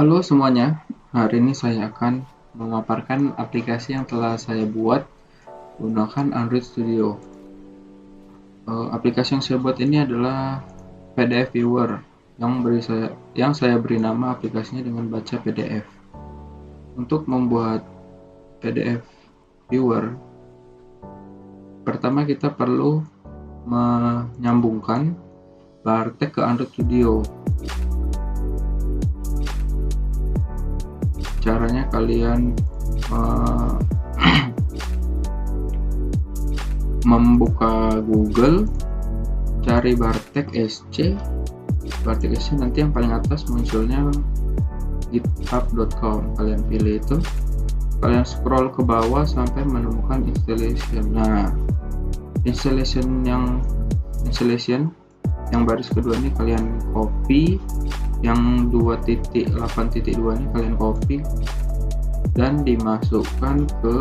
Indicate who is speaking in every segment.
Speaker 1: Halo semuanya, hari ini saya akan memaparkan aplikasi yang telah saya buat menggunakan Android Studio. Aplikasi yang saya buat ini adalah PDF Viewer yang saya beri nama aplikasinya dengan baca PDF. Untuk membuat PDF Viewer, pertama kita perlu menyambungkan Bartek ke Android Studio. Caranya kalian membuka Google, cari Bartek SC. Bartek SC nanti yang paling atas munculnya github.com. Kalian pilih itu, kalian scroll ke bawah sampai menemukan installation. Nah, installation yang baris kedua ini kalian copy, yang 2.8.2 ini kalian copy dan dimasukkan ke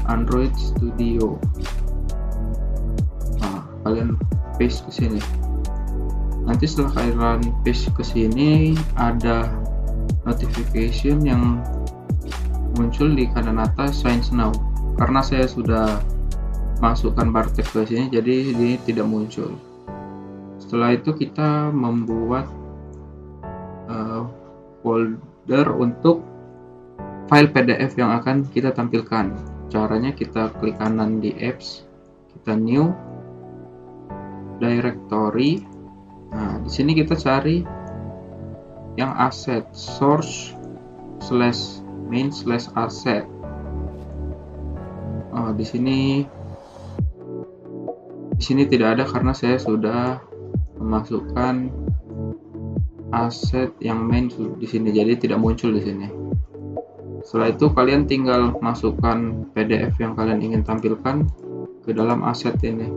Speaker 1: Android Studio. Nah, kalian paste ke sini. Nanti setelah kalian paste ke sini, ada notification yang muncul di kanan atas sign now. Karena saya sudah masukkan Bartek ke sini, jadi ini tidak muncul. Setelah itu kita membuat folder untuk file PDF yang akan kita tampilkan. Caranya kita klik kanan di apps, kita new directory. Nah, di sini kita cari yang asset, source /main /asset. Di sini tidak ada karena saya sudah memasukkan aset yang main di sini, jadi tidak muncul di sini. Setelah itu kalian tinggal masukkan PDF yang kalian ingin tampilkan ke dalam aset ini.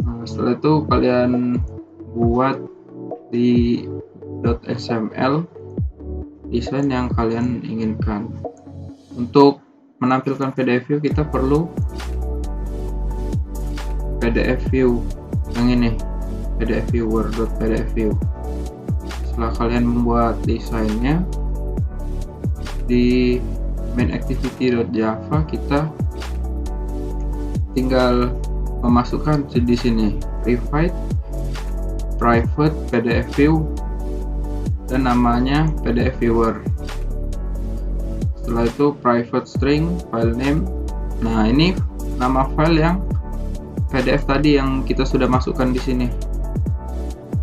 Speaker 1: Nah, setelah itu kalian buat di .xml desain yang kalian inginkan. Untuk menampilkan PDF view kita perlu PDF view yang ini, PDF viewer.pdf view. Setelah kalian membuat desainnya di main activity.java, kita tinggal memasukkan di sini private PDF view dan namanya PDF viewer. Setelah itu private string file name. Nah, ini nama file yang PDF tadi yang kita sudah masukkan di sini.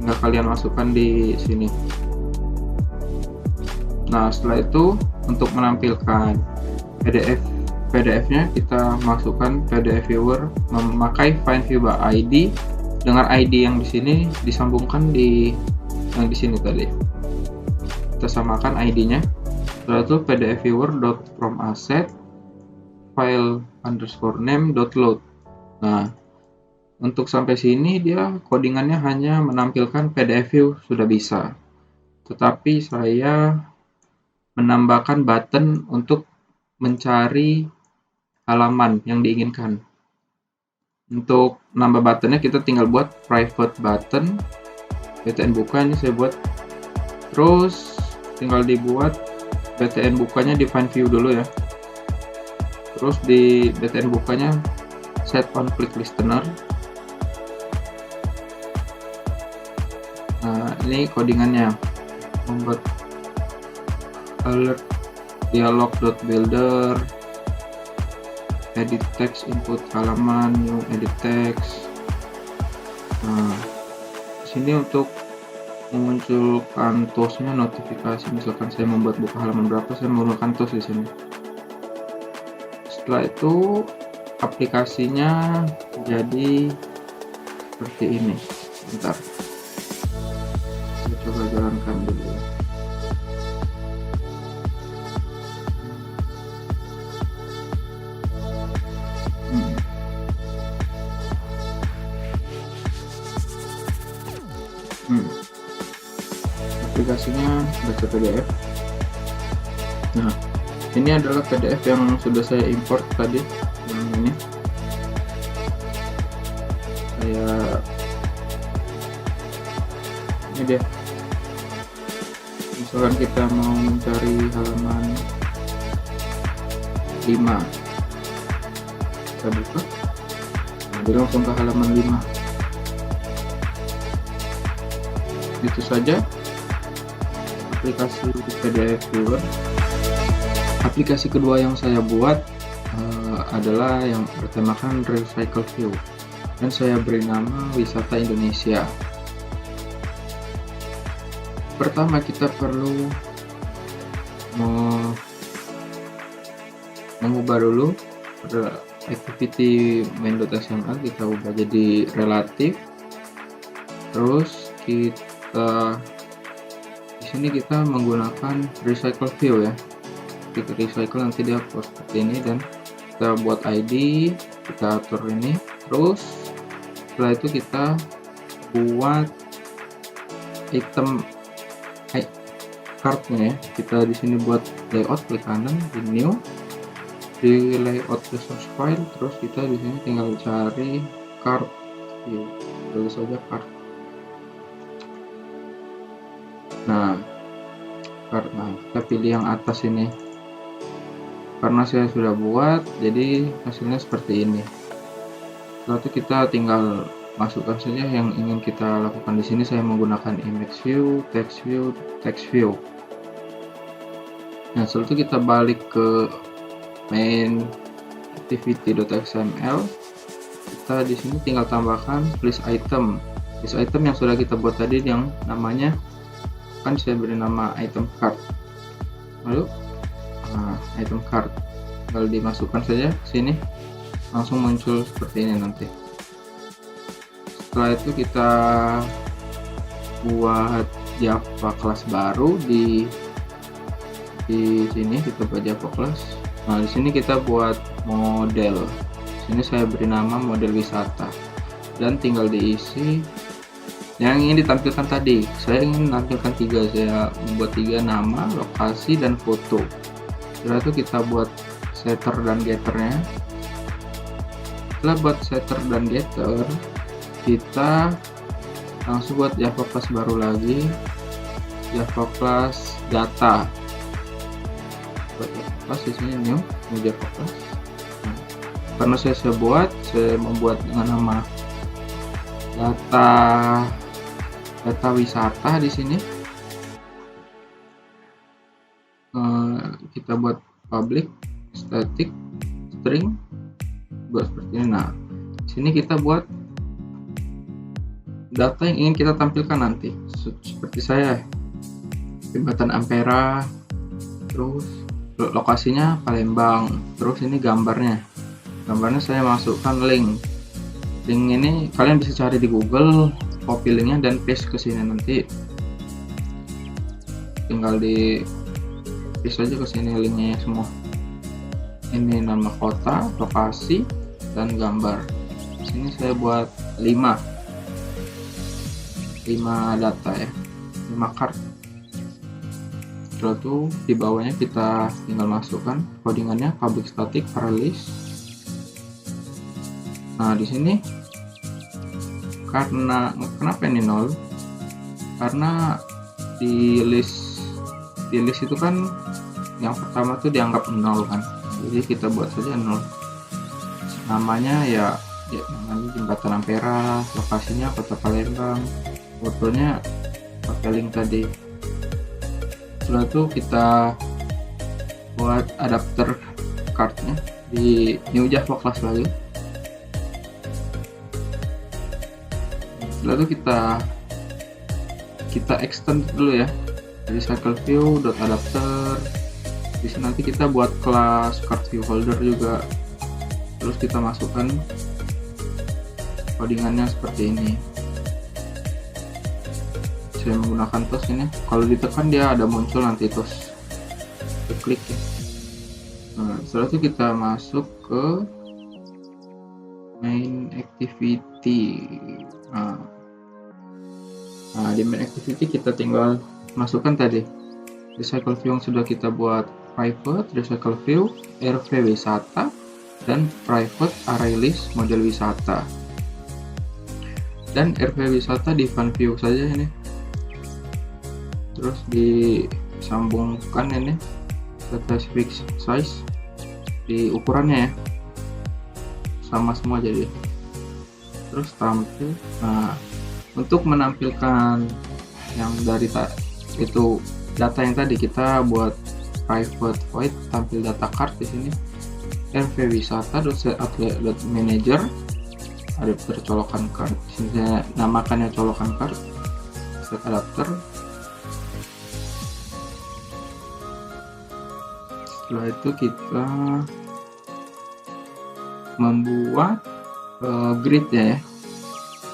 Speaker 1: Tinggal kalian masukkan di sini. Nah, setelah itu untuk menampilkan PDF-nya kita masukkan PDF viewer memakai find view by ID dengan ID yang di sini disambungkan di yang di sini tadi. Kita samakan ID-nya. Setelah itu PDF viewer from asset file _name .load. Nah, untuk sampai sini dia codingannya hanya menampilkan PDF view sudah bisa. Tetapi saya menambahkan button untuk mencari halaman yang diinginkan. Untuk nambah buttonnya kita tinggal buat private button btn buka, ini saya buat. Terus tinggal dibuat btn bukanya di find view dulu ya. Terus di btn bukanya set on click listener. Nah, ini codingannya. Membuat alert dialog.builder, edit text input halaman, new edit text. Nah, sini untuk memunculkan toolsnya notifikasi, misalkan saya membuat buka halaman berapa, saya menggunakan tools di sini. Setelah itu aplikasinya jadi seperti ini. Bentar, saya coba jalankan dulu. Aplikasinya baca PDF. Nah, ini adalah PDF yang sudah saya import tadi, yang ini. Ini dia Misalkan kita mau mencari halaman 5, kita buka, nah, dia langsung ke halaman 5. Itu saja aplikasi PDF Viewer. Aplikasi kedua yang saya buat adalah yang bertemakan Recycle View, dan saya beri nama Wisata Indonesia. Pertama kita perlu mengubah dulu activity main.xml, kita ubah jadi relatif. Terus kita di sini kita menggunakan recycle view ya. Kita recycle, nanti dia post seperti ini, dan kita buat ID, kita atur ini. Terus setelah itu kita buat item cardnya ya. Kita di sini buat layout, klik kanan di new, di layout resource file, terus kita di sini tinggal cari card view, tulis saja card. Nah, kita pilih yang atas ini. Karena saya sudah buat, jadi hasilnya seperti ini. Setelah itu kita tinggal masukkan saja yang ingin kita lakukan. Di sini saya menggunakan image view, text view, text view. Nah, setelah itu kita balik ke main activity.xml. Kita di sini tinggal tambahkan list item. List item yang sudah kita buat tadi, yang namanya kan saya beri nama item card. Lalu item card tinggal dimasukkan saja ke sini, langsung muncul seperti ini nanti. Setelah itu kita buat Java class baru di sini, kita buat Java class. Nah, di sini kita buat model. Di sini saya beri nama model wisata, dan tinggal diisi yang ingin ditampilkan tadi. Saya ingin menampilkan 3, saya membuat 3, nama, lokasi, dan foto. Setelah itu kita buat setter dan getternya. Setelah buat setter dan getter, kita langsung buat Java class baru lagi, Java class data. Buat Java class di sini new Java class. Nah, karena saya membuat dengan nama data wisata di sini. Kita buat public static string, buat seperti ini. Nah, di sini kita buat data yang ingin kita tampilkan nanti, seperti saya jembatan Ampera, terus lokasinya Palembang, terus ini gambarnya saya masukkan link ini, kalian bisa cari di Google, copy linknya dan paste ke sini. Nanti tinggal di paste aja ke sini linknya semua. Ini nama kota, lokasi, dan gambar. Di sini saya buat 5 data ya, 5 card. Setelah itu di bawahnya kita tinggal masukkan codingannya, public static arraylist. Nah, di sini kenapa ini 0? Karena di list itu kan yang pertama tuh dianggap 0 kan, jadi kita buat saja 0. Namanya ya namanya jembatan Ampera, lokasinya kota Palembang, fotonya pakai link tadi. Setelah itu kita buat adapter cardnya di new Java class lagi. Setelah itu kita extend dulu ya, recycle view .adapter. Di sini nanti kita buat kelas card view holder juga. Terus kita masukkan codingannya seperti ini. Saya menggunakan toast ini. Kalau ditekan dia ada muncul nanti toast. Kita klik ya. Nah, setelah itu kita masuk ke main activity. Nah, di main activity kita tinggal masukkan tadi recycle view yang sudah kita buat, private recycle view, RV wisata, dan private array list model wisata. Dan RV wisata di fun view saja ini. Terus di sambungkan ini data fix size di ukurannya ya, sama semua jadi. Terus tampil. Nah, untuk menampilkan yang dari itu data yang tadi kita buat private void tampil data card di sini. rvwisata.setAtlet.manager adapter colokan card. Di sini saya namakannya colokan card. Set adapter. Setelah itu kita membuat grid ya.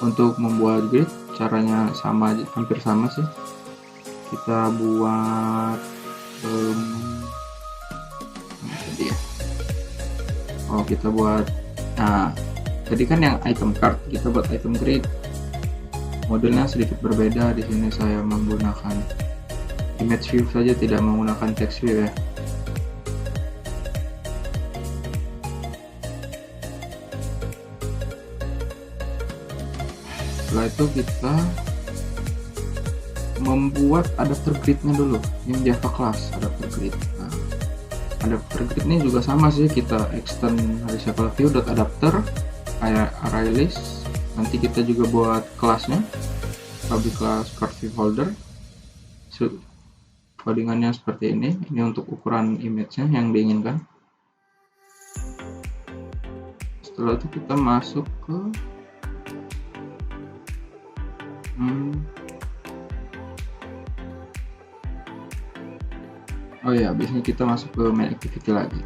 Speaker 1: Untuk membuat grid caranya sama, hampir sama sih. Kita buat tadi ya. Kita buat, nah tadi kan yang item card, kita buat item grid. Modelnya sedikit berbeda. Di sini saya menggunakan image view saja, tidak menggunakan text view ya. Setelah itu kita membuat adapter gridnya dulu, yang Java class adapter grid. Nah, adapter grid ini juga sama sih, kita extend reshapeable view.adapter array list. Nanti kita juga buat kelasnya, public class card view folder. Codingannya seperti ini. Ini untuk ukuran image-nya yang diinginkan. Setelah itu kita masuk ke biasanya kita masuk ke main activity lagi.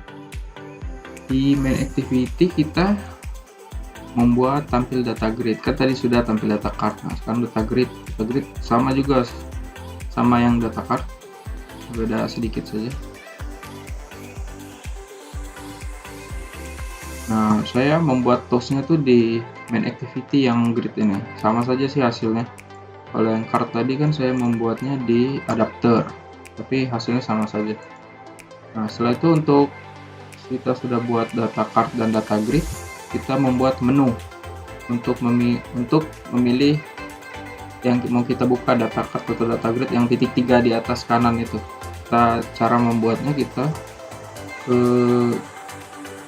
Speaker 1: Di main activity kita membuat tampil data grid. Kan tadi sudah tampil data card. Nah, sekarang data grid sama juga sama yang data card, beda sedikit saja. Nah, saya membuat toolsnya tuh di main activity yang grid ini, sama saja sih hasilnya. Kalau yang card tadi kan saya membuatnya di adapter, tapi hasilnya sama saja. Nah, setelah itu untuk kita sudah buat data card dan data grid, kita membuat menu untuk memilih yang mau kita buka, data card atau data grid yang titik 3 di atas kanan itu. Cara membuatnya kita ke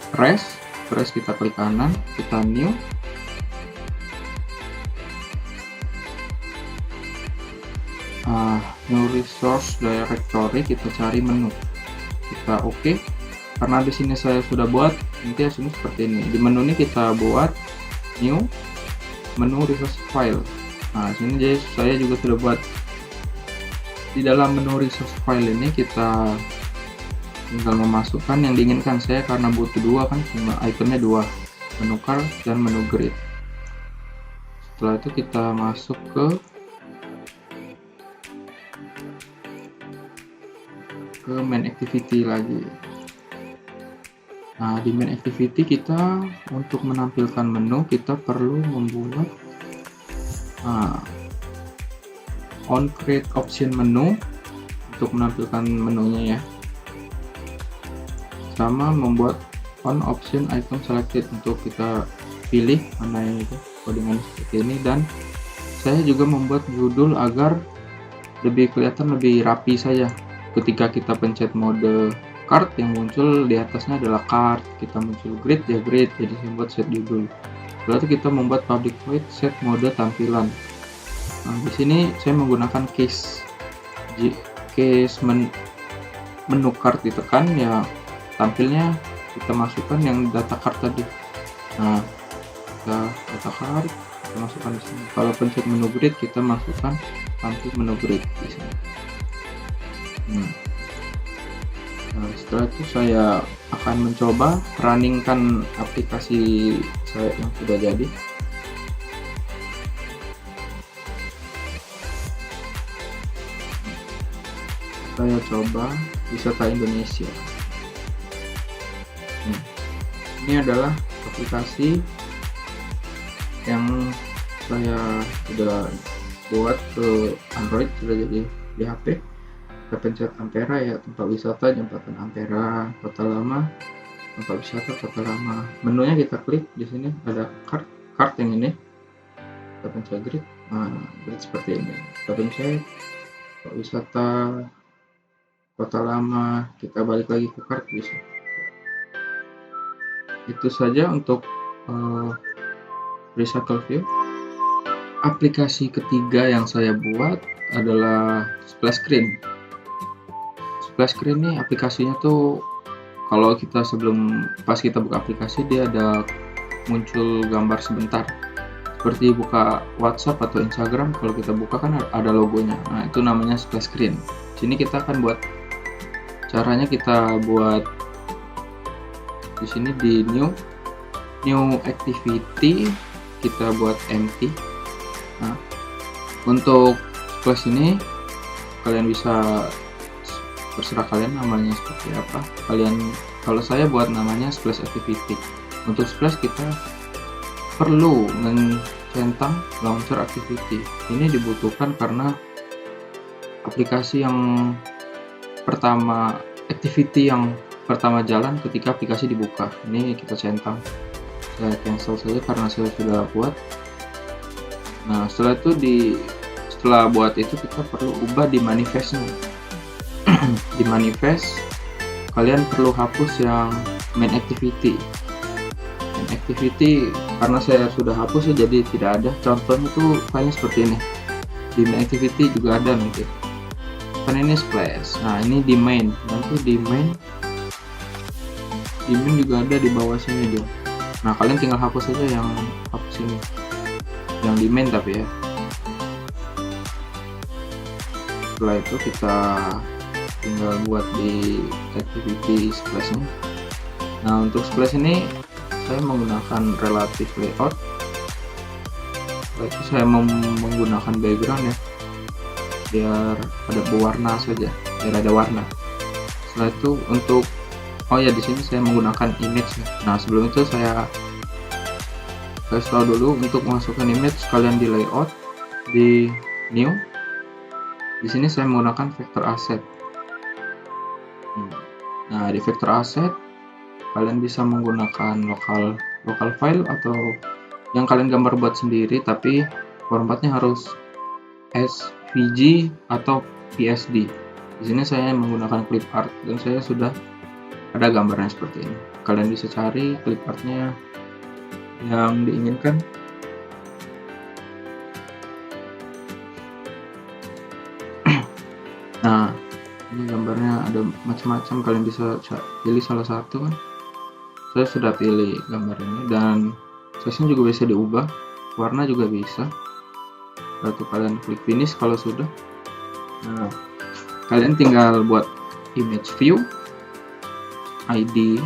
Speaker 1: press kita klik kanan, kita new. New resource directory, kita cari menu, kita oke. Karena di sini saya sudah buat, nanti hasilnya seperti ini. Di menu ini kita buat new menu resource file. Nah, sini jadi saya juga sudah buat. Di dalam menu resource file ini kita tinggal memasukkan yang diinginkan. Saya karena butuh dua kan, cuma itemnya dua, menu card dan menu grid. Setelah itu kita masuk ke main activity lagi. Nah, di main activity kita untuk menampilkan menu kita perlu membuat on create option menu untuk menampilkan menunya ya, sama membuat on option item selected untuk kita pilih mana yang itu codingan seperti ini. Dan saya juga membuat judul agar lebih kelihatan, lebih rapi saja. Ketika kita pencet mode card, yang muncul di atasnya adalah card, kita muncul grid ya grid, jadi saya buat set judul. Berarti kita membuat public void set mode tampilan. Nah, di sini saya menggunakan case menu card ditekan ya, tampilnya kita masukkan yang data card tadi. Nah, data card kita masukkan di sini. Kalau pencet menu grid, kita masukkan tampil menu grid di sini. Nah, setelah itu saya akan mencoba runningkan aplikasi saya yang sudah jadi. Saya coba Wisata Indonesia. Ini adalah aplikasi yang saya sudah buat ke Android, sudah jadi di HP. Kita pencet Ampera ya, tempat wisata Jembatan Ampera, Kota Lama, tempat wisata Kota Lama. Menunya kita klik, di sini ada card yang ini. Kita pencet grid, grid seperti ini. Kita pencet tempat wisata foto lama, kita balik lagi ke card bisa. Itu saja untuk recycle view. Aplikasi ketiga yang saya buat adalah splash screen. Splash screen ini aplikasinya tuh kalau kita pas kita buka aplikasi, dia ada muncul gambar sebentar seperti buka WhatsApp atau Instagram. Kalau kita buka kan ada logonya, nah itu namanya splash screen. Sini kita akan buat, caranya kita buat di sini di new activity, kita buat empty. Nah, untuk splash ini kalian bisa, terserah kalian namanya seperti apa. Kalau saya buat namanya splash activity. Untuk splash kita perlu mencentang launcher activity. Ini dibutuhkan karena aplikasi yang pertama, activity yang pertama jalan ketika aplikasi dibuka. Ini kita centang. Saya cancel saja karena saya sudah buat. Nah, setelah buat itu kita perlu ubah di manifestnya. Di manifest kalian perlu hapus yang main activity. Main activity karena saya sudah hapus ya, jadi tidak ada. Contohnya itu filenya seperti ini. Di main activity juga ada nanti. Kan ini splash. Nah, ini di main. Nanti di main juga ada di bawah sini dia. Nah, kalian tinggal hapus saja yang hapus ini. Yang di main tapi ya. Setelah itu kita tinggal buat di activity splash-nya. Nah, untuk splash ini saya menggunakan relative layout. Setelah itu saya menggunakan background ya, biar ada berwarna saja, biar ada warna. Setelah itu untuk di sini saya menggunakan image ya. Nah, sebelum itu saya kasih tahu dulu, untuk memasukkan image kalian di layout, di new. Di sini saya menggunakan vector asset. Nah, di vector asset kalian bisa menggunakan local file atau yang kalian gambar buat sendiri, tapi formatnya harus SVG atau PSD. Di sini saya menggunakan clip art dan saya sudah ada gambarnya seperti ini. Kalian bisa cari clip artnya yang diinginkan. Nah, ini gambarnya ada macam-macam, kalian bisa pilih salah satu kan. Saya sudah pilih gambar ini, dan size-nya juga bisa diubah, warna juga bisa. Lalu kalian klik finish kalau sudah. Nah, kalian tinggal buat image view, ID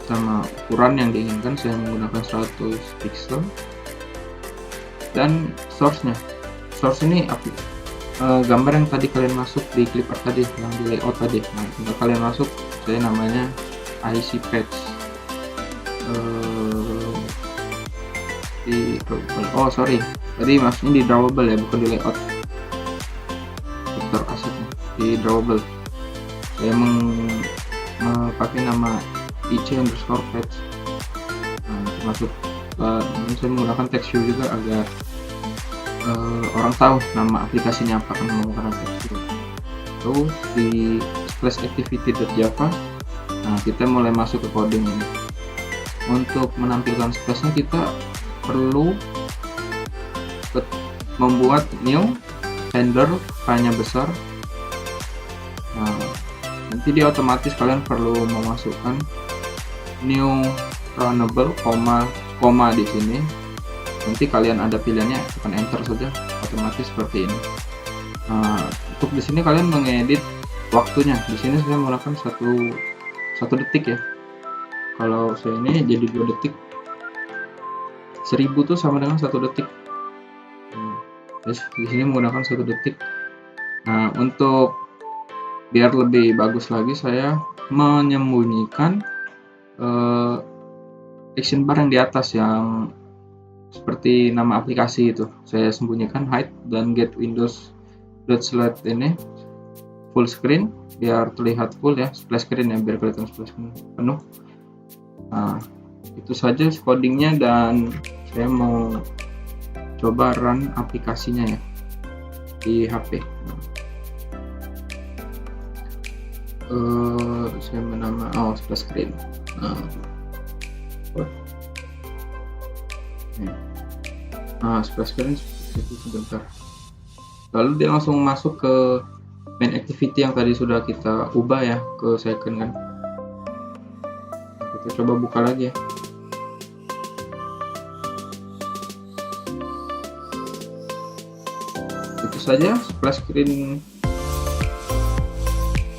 Speaker 1: sama ukuran yang diinginkan. Saya menggunakan 100 pixel, dan source-nya. Source ini gambar yang tadi kalian masuk di clip art tadi, yang di layout tadi. Nah, tinggal kalian masuk, saya namanya IC patch tadi maksudnya di drawable ya, bukan di layout. Vector assetnya di drawable. Saya pakai nama IC_patch. Nah, termasuk saya menggunakan text view juga agar orang tahu nama aplikasinya apa, kan menggunakan text view. Terus di splash activity.java, nah kita mulai masuk ke coding ini. Untuk menampilkan splashnya kita perlu membuat new handler, filenya besar. Nah, nanti dia otomatis kalian perlu memasukkan new runnable, koma di sini. Nanti kalian ada pilihannya, tekan enter saja, otomatis seperti ini. Nah, untuk di sini kalian mengedit waktunya. Di sini saya menggunakan satu detik ya. Kalau saya ini jadi 2 detik. 1000 tuh sama dengan 1 detik. Terus di sini menggunakan 1 detik. Nah, untuk biar lebih bagus lagi, saya menyembunyikan action bar yang di atas, yang seperti nama aplikasi itu. Saya sembunyikan hide dan get windows .slide ini full screen biar terlihat full ya, splash screen ya, biar kelihatan splash screen penuh. Nah, itu saja codingnya, dan saya mau coba run aplikasinya ya di HP. Saya menama splash screen. Splash screen itu sebentar. Lalu dia langsung masuk ke main activity yang tadi sudah kita ubah ya ke second kan. Kita coba buka lagi ya. Itu saja splash screen